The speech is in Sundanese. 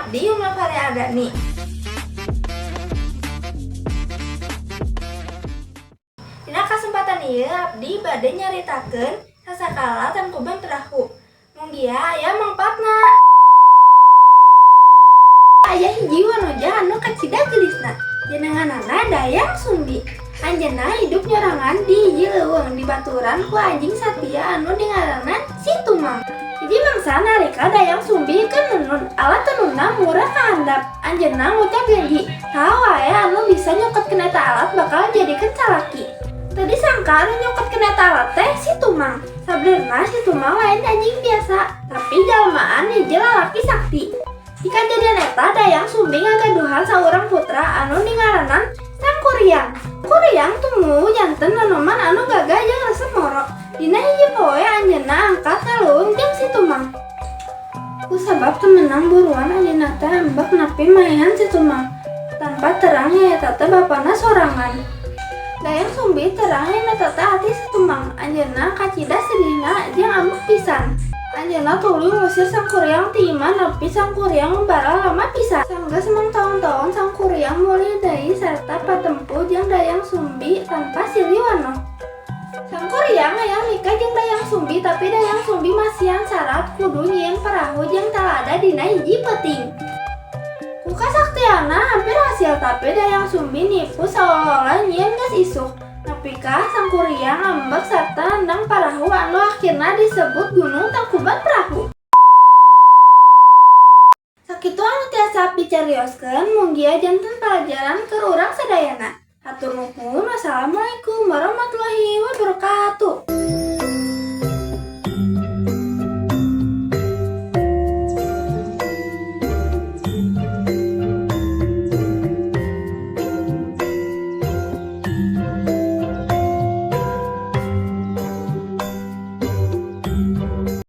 abdi Umar Faryadani. Dina kesempatan ieu abdi bade nyaritakeun sasakala Tangkuban Perahu. Munggia aya mangpaatna. Aya hiji wanoja anu kacida geulisna, jenenganana Dayang Sumbi. Anjeunna hidup nyorangan di hiji leuweung di baturan ku anjing satia anu dingaranna Si Tumang. Hiji mangsa nalika Dayang Sumbi keur nenun, alat tenunna murah kahandap. Anjeunna ngucap janji, saha wae anu bisa nyokotkeun eta alat bakal jadikeun calaki. Teu disangka anu nyokotkeun eta alat teh Si Tumang. Sabenerna Si Tumang lain anjing biasa, tapi jalmaan hiji lalaki sakti. Di kajadian eta Dayang Sumbi ngagaduhan saurang putra anu dingaranan Sangkuriang. Sangkuriang tumu janten nonoman anu gagah jeung resep moro. Dina hiji poe anjeunna angkat ngaleuweung jeung Si Tumang. Kusabab temenang buruan anjeunna teh embek nepi maehan Si Tumang. Tanpa terang nyaeta teh bapana sorangan. Dayang Sumbi terang nyaeta teh hati Si Tumang. Anjeunna kacida sedihna jeung ambek pisan. Anjeunna tuluy ngusir Sangkuriang ti imah nepi Sangkuriang bara lama pisan. Sanggeus mangtaun-taun Sangkuriang mulih deui sarta patempuh jeung Dayang Sumbi tanpa Siliwanoh. Sangkuriang hayang nikah jeung Dayang Sumbi, tapi Dayang Sumbi masihan syarat kudu nyieun perahu jeung talada dina hiji peuting. Ku kasaktianna hampir hasil, tapi Dayang Sumbi nipu saolah-olah nyieun geus isuk. Napikah Sangkuriang ngambek sarta nendang perahu anu akhirna disebut Gunung Tangkuban Perahu. Sakitu anu tiasa abdi carioskeun, munggia janten pelajaran keur urang sadayana. Hatur nuhun. Wassalamualaikum warahmatullahi wabarakatuh.